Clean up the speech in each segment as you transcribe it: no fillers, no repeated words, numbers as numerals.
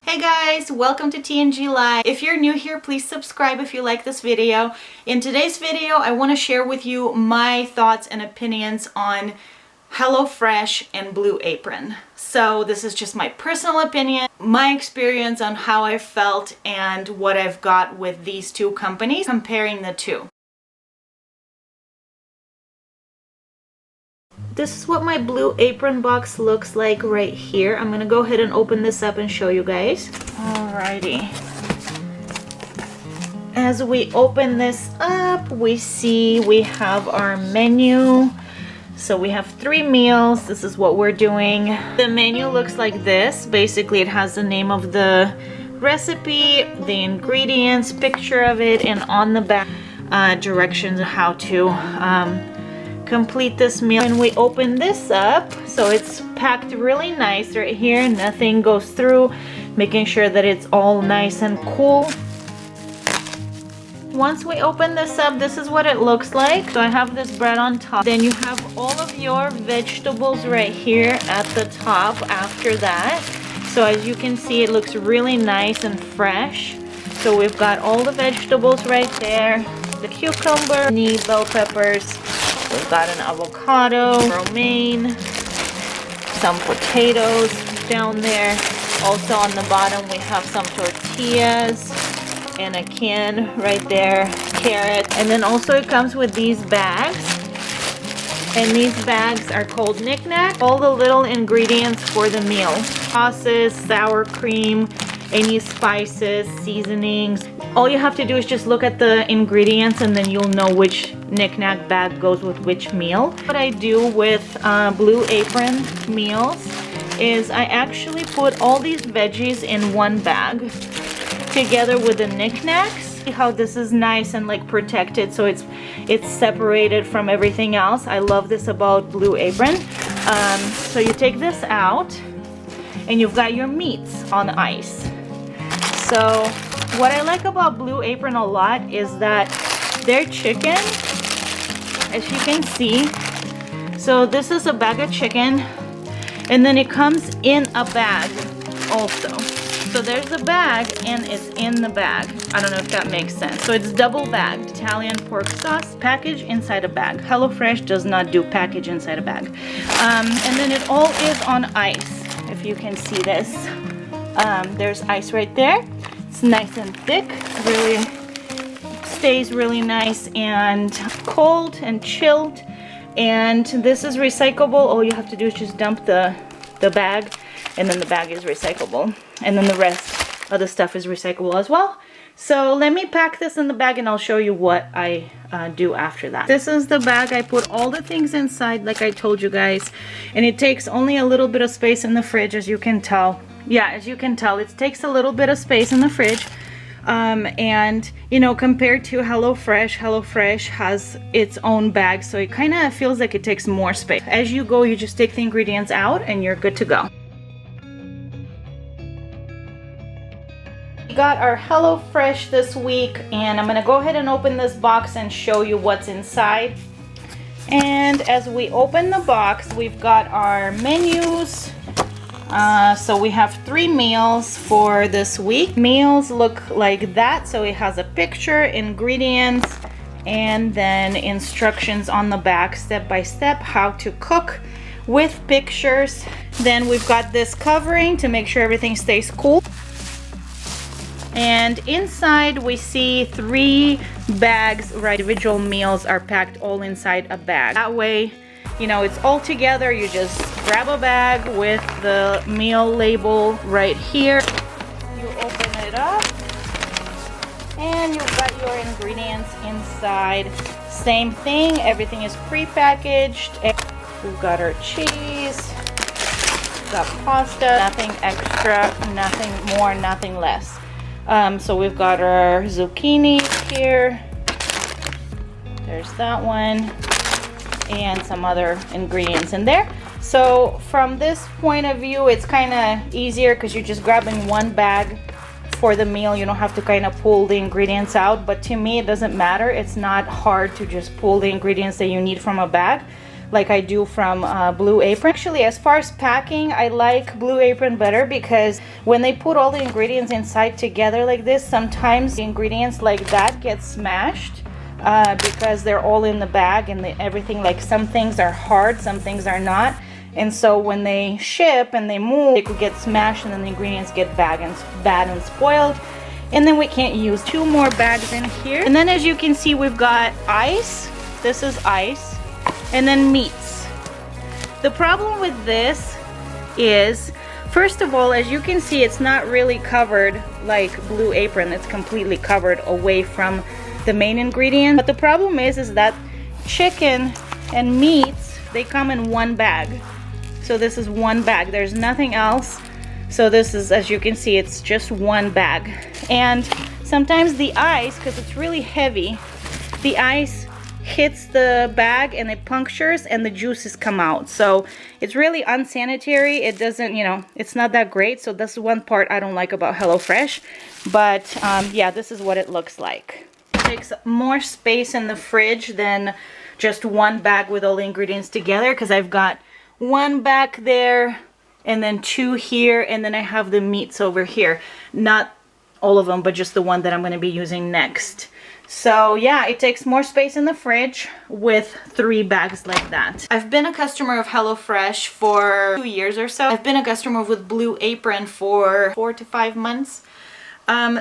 Hey guys, welcome to TNG Live. If you're new here, please subscribe if you like this video. In today's video, I want to share with you my thoughts and opinions on HelloFresh and Blue Apron. So this is just my personal opinion, my experience on how I felt and what I've got with these two companies, comparing the two. This is what my Blue Apron box looks like right here. I'm gonna go ahead and open this up and show you guys. Alrighty. As we open this up, we see we have our menu. So we have 3 meals. This is what we're doing. The menu looks like this. Basically, it has the name of the recipe, the ingredients, picture of it, and on the back, directions on how to complete this meal. And we open this up, so it's packed really nice right here. Nothing goes through, making sure that it's all nice and cool. Once we open this up, this is what it looks like. So I have this bread on top. Then you have all of your vegetables right here at the top after that. So as you can see, it looks really nice and fresh. So we've got all the vegetables right there. The cucumber, the bell peppers. We've got an avocado, romaine, some potatoes down there. Also on the bottom we have some tortillas and a can right there, carrot. And then also it comes with these bags. And these bags are called knick-knack. All the little ingredients for the meal. Sauces, sour cream, any spices, seasonings. All you have to do is just look at the ingredients and then you'll know which knick-knack bag goes with which meal. What I do with Blue Apron meals is I actually put all these veggies in one bag together with the knick-knacks. See how this is nice and like protected, so it's separated from everything else. I love this about Blue Apron. So you take this out and you've got your meats on ice. So what I like about Blue Apron a lot is that their chicken, as you can see, so this is a bag of chicken and then it comes in a bag also. So there's a bag and it's in the bag. I don't know if that makes sense. So it's double bagged. Italian pork sauce, package inside a bag. HelloFresh does not do package inside a bag. And then it all is on ice, if you can see this. There's ice right there. It's nice and thick, really stays really nice and cold and chilled. And this is recyclable. All you have to do is just dump the bag, and then the bag is recyclable, and then the rest of the stuff is recyclable as well. So let me pack this in the bag and I'll show you what I do after that. This is the bag. I put all the things inside like I told you guys, and it takes only a little bit of space in the fridge, as you can tell. Yeah, as you can tell, it takes a little bit of space in the fridge. And you know, compared to HelloFresh, HelloFresh has its own bag, so it kind of feels like it takes more space. As you go, you just take the ingredients out and you're good to go. We got our HelloFresh this week, and I'm gonna go ahead and open this box and show you what's inside. And as we open the box, we've got our menus. So we have 3 meals for this week. Meals look like that. So it has a picture, ingredients, and then instructions on the back, step by step, how to cook with pictures. Then we've got this covering to make sure everything stays cool. And inside we see 3 bags, right? Individual meals are packed all inside a bag. That way, you know, it's all together. You just grab a bag with the meal label right here. You open it up and you've got your ingredients inside. Same thing, everything is pre-packaged. We've got our cheese, we've got pasta, nothing extra, nothing more, nothing less. So we've got our zucchini here. There's that one. And some other ingredients in there. So from this point of view, it's kind of easier because you're just grabbing one bag for the meal. You don't have to kind of pull the ingredients out. But to me, it doesn't matter. It's not hard to just pull the ingredients that you need from a bag. like I do from Blue Apron. Actually, as far as packing, I like Blue Apron better because when they put all the ingredients inside together like this, sometimes the ingredients like that get smashed because they're all in the bag, and everything, like some things are hard, some things are not. And so when they ship and they move, they could get smashed and then the ingredients get bad and spoiled. And then we can't use 2 more bags in here. And then as you can see, we've got ice. This is ice. And then meats. The problem with this is, first of all, as you can see, it's not really covered like Blue Apron. It's completely covered away from the main ingredient. But the problem is that chicken and meats, they come in 1 bag. So this is 1 bag. There's nothing else. So this is, as you can see, it's just 1 bag. And sometimes the ice, because it's really heavy, the ice hits the bag and it punctures and the juices come out. So it's really unsanitary. It doesn't, you know, it's not that great. So that's one part I don't like about HelloFresh. But yeah, this is what it looks like. It takes more space in the fridge than just 1 bag with all the ingredients together, because I've got 1 back there and then 2 here, and then I have the meats over here. Not all of them, but just the one that I'm going to be using next. So yeah, it takes more space in the fridge with 3 bags like that. I've been a customer of HelloFresh for 2 years or so. I've been a customer with Blue Apron for 4 to 5 months.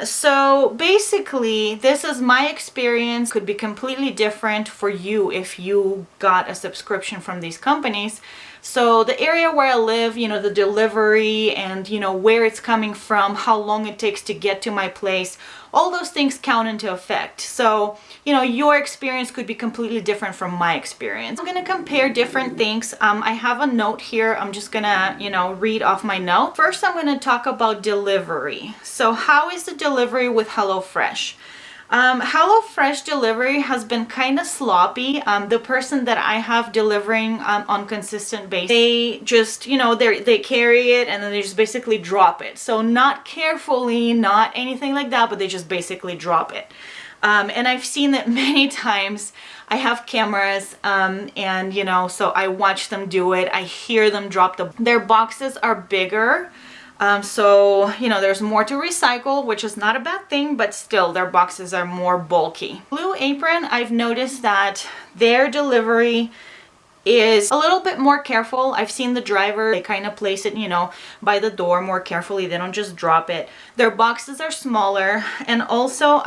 So basically, this is my experience. Could be completely different for you if you got a subscription from these companies. So the area where I live, you know, the delivery and, you know, where it's coming from, how long it takes to get to my place, all those things count into effect. So, you know, your experience could be completely different from my experience. I'm going to compare different things. I have a note here. I'm just going to, you know, read off my note. First, I'm going to talk about delivery. So how is the delivery with HelloFresh? HelloFresh delivery has been kind of sloppy. The person that I have delivering on consistent basis, they just, you know, they carry it and then they just basically drop it. So not carefully, not anything like that, but they just basically drop it. And I've seen that many times. I have cameras and, you know, so I watch them do it. I hear them drop their boxes are bigger. So, you know, there's more to recycle, which is not a bad thing, but still their boxes are more bulky. Blue Apron, I've noticed that their delivery is a little bit more careful. I've seen the driver, they kind of place it, you know, by the door more carefully. They don't just drop it. Their boxes are smaller, and also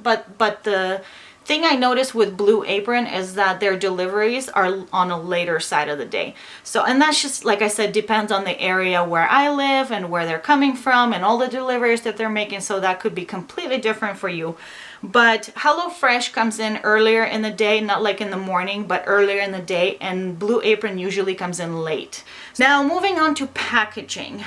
but the thing I noticed with Blue Apron is that their deliveries are on a later side of the day. So, and that's just, like I said, depends on the area where I live and where they're coming from and all the deliveries that they're making. So that could be completely different for you. But HelloFresh comes in earlier in the day, not like in the morning, but earlier in the day, and Blue Apron usually comes in late. Now, moving on to packaging.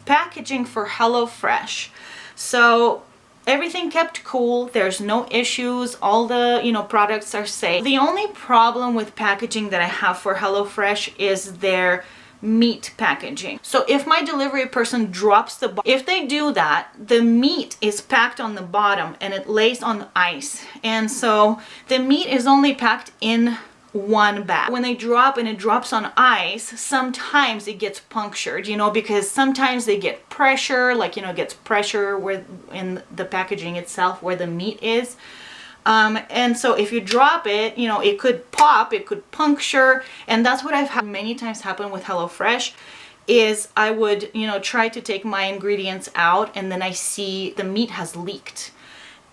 Packaging for HelloFresh. So everything kept cool. There's no issues. All the, you know, products are safe. The only problem with packaging that I have for HelloFresh is their meat packaging. So if my delivery person drops the box, if they do that, the meat is packed on the bottom and it lays on ice. And so the meat is only packed in 1 bag. When they drop and it drops on ice, sometimes it gets punctured, you know, because sometimes they get pressure, like, you know, it gets pressure where in the packaging itself where the meat is. And so if you drop it, you know, it could pop, it could puncture. And that's what I've had many times happen with HelloFresh is I would, you know, try to take my ingredients out and then I see the meat has leaked.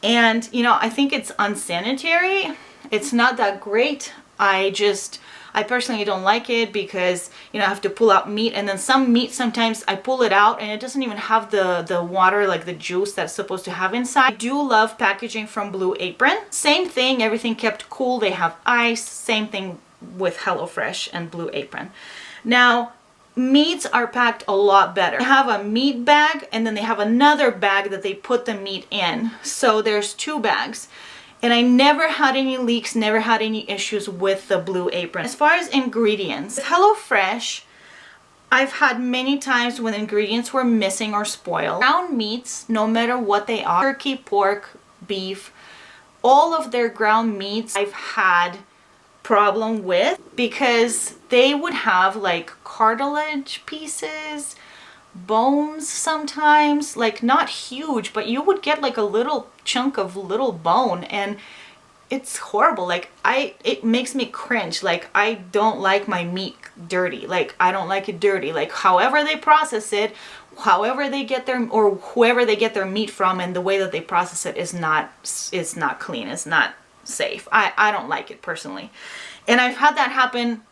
And, you know, I think it's unsanitary. It's not that great. I personally don't like it because, you know, I have to pull out meat, and then some meat, sometimes I pull it out and it doesn't even have the water, like the juice that's supposed to have inside. I do love packaging from Blue Apron. Same thing, everything kept cool. They have ice. Same thing with HelloFresh and Blue Apron. Now, meats are packed a lot better. They have a meat bag and then they have another bag that they put the meat in. So there's 2 bags. And I never had any leaks, never had any issues with the Blue Apron. As far as ingredients, with HelloFresh, I've had many times when ingredients were missing or spoiled. Ground meats, no matter what they are, turkey, pork, beef, all of their ground meats, I've had problem with, because they would have like cartilage pieces, bones sometimes, like not huge, but you would get like a little chunk of little bone, and it's horrible. Like it makes me cringe. Like I don't like my meat dirty. Like I don't like it dirty. Like however they process it, however they get their, or whoever they get their meat from, and the way that they process it is not clean. It's not safe. I don't like it personally. And I've had that happen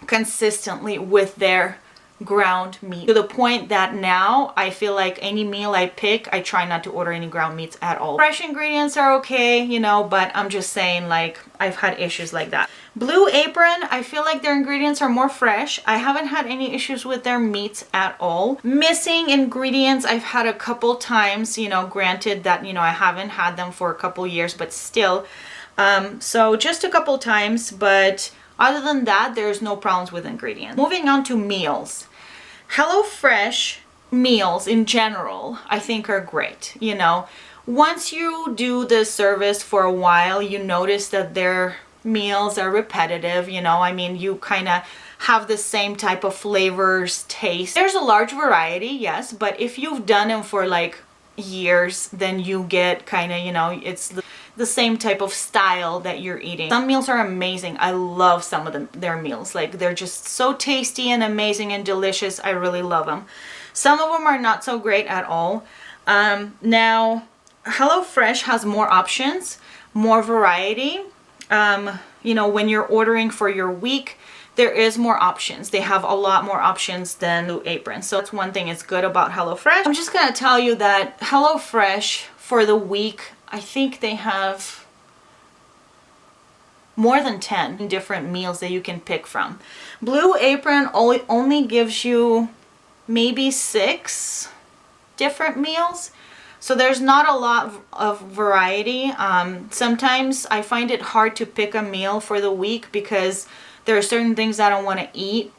consistently with their ground meat, to the point that now I feel like any meal I pick, I try not to order any ground meats at all. Fresh ingredients are okay, you know, but I'm just saying, like, I've had issues like that. Blue Apron, I feel like their ingredients are more fresh. I haven't had any issues with their meats at all. Missing ingredients, I've had a couple times, you know, granted that, you know, I haven't had them for a couple years, but still. So just a couple times, but other than that, there's no problems with ingredients. Moving on to meals. HelloFresh meals in general, I think are great. You know, once you do this service for a while, you notice that their meals are repetitive. You know, I mean, you kind of have the same type of flavors, taste. There's a large variety, yes, but if you've done them for like years, then you get kind of, you know, it's the same type of style that you're eating. Some meals are amazing. I love some of their meals. Like they're just so tasty and amazing and delicious. I really love them. Some of them are not so great at all. Now, HelloFresh has more options, more variety. You know, when you're ordering for your week, there is more options. They have a lot more options than Blue Apron. So that's one thing that's good about HelloFresh. I'm just gonna tell you that HelloFresh for the week, I think they have more than 10 different meals that you can pick from. Blue Apron only gives you maybe 6 different meals. So there's not a lot of variety. Sometimes I find it hard to pick a meal for the week because there are certain things I don't want to eat.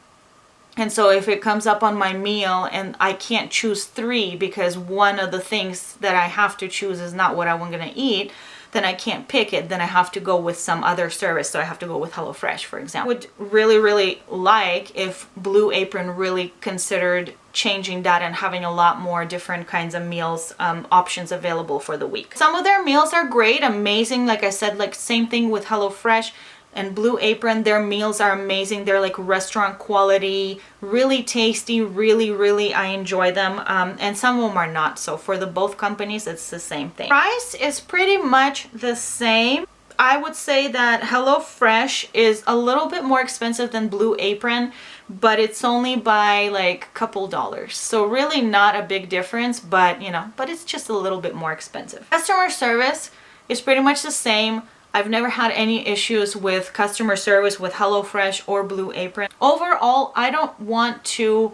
And so if it comes up on my meal and I can't choose 3 because one of the things that I have to choose is not what I'm going to eat, then I can't pick it. Then I have to go with some other service. So I have to go with HelloFresh, for example. I would really, really like if Blue Apron really considered changing that and having a lot more different kinds of meals options available for the week. Some of their meals are great, amazing. Like I said, like same thing with HelloFresh. And Blue Apron, their meals are amazing. They're like restaurant quality, really tasty, really, I enjoy them. And some of them are not. So for both companies, it's the same thing. Price is pretty much the same. I would say that HelloFresh is a little bit more expensive than Blue Apron, but it's only by like a couple dollars. So really not a big difference, but you know, but it's just a little bit more expensive. Customer service is pretty much the same. I've never had any issues with customer service with HelloFresh or Blue Apron. Overall, I don't want to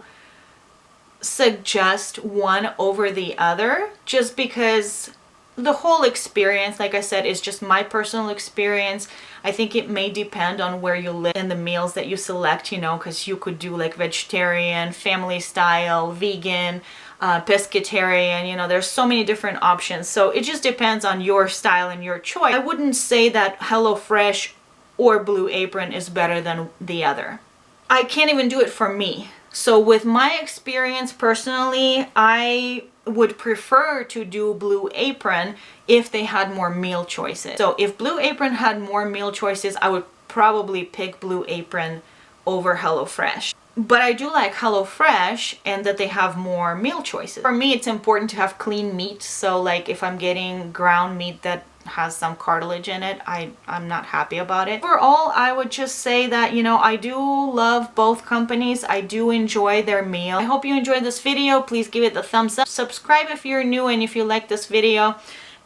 suggest one over the other just because the whole experience, like I said, is just my personal experience. I think it may depend on where you live and the meals that you select, you know, because you could do like vegetarian, family style, vegan, pescatarian, you know, there's so many different options. So it just depends on your style and your choice. I wouldn't say that HelloFresh or Blue Apron is better than the other. I can't even do it for me. So with my experience personally, I would prefer to do Blue Apron if they had more meal choices. So if Blue Apron had more meal choices, I would probably pick Blue Apron over HelloFresh. But I do like HelloFresh and that they have more meal choices. For me, it's important to have clean meat. So like if I'm getting ground meat that has some cartilage in it, I'm not happy about it. Overall, I would just say that, you know, I do love both companies. I do enjoy their meal. I hope you enjoyed this video. Please give it the thumbs up. Subscribe if you're new and if you like this video.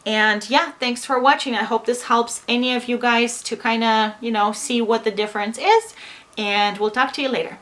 And yeah, thanks for watching. I hope this helps any of you guys to kind of, you know, see what the difference is. And we'll talk to you later.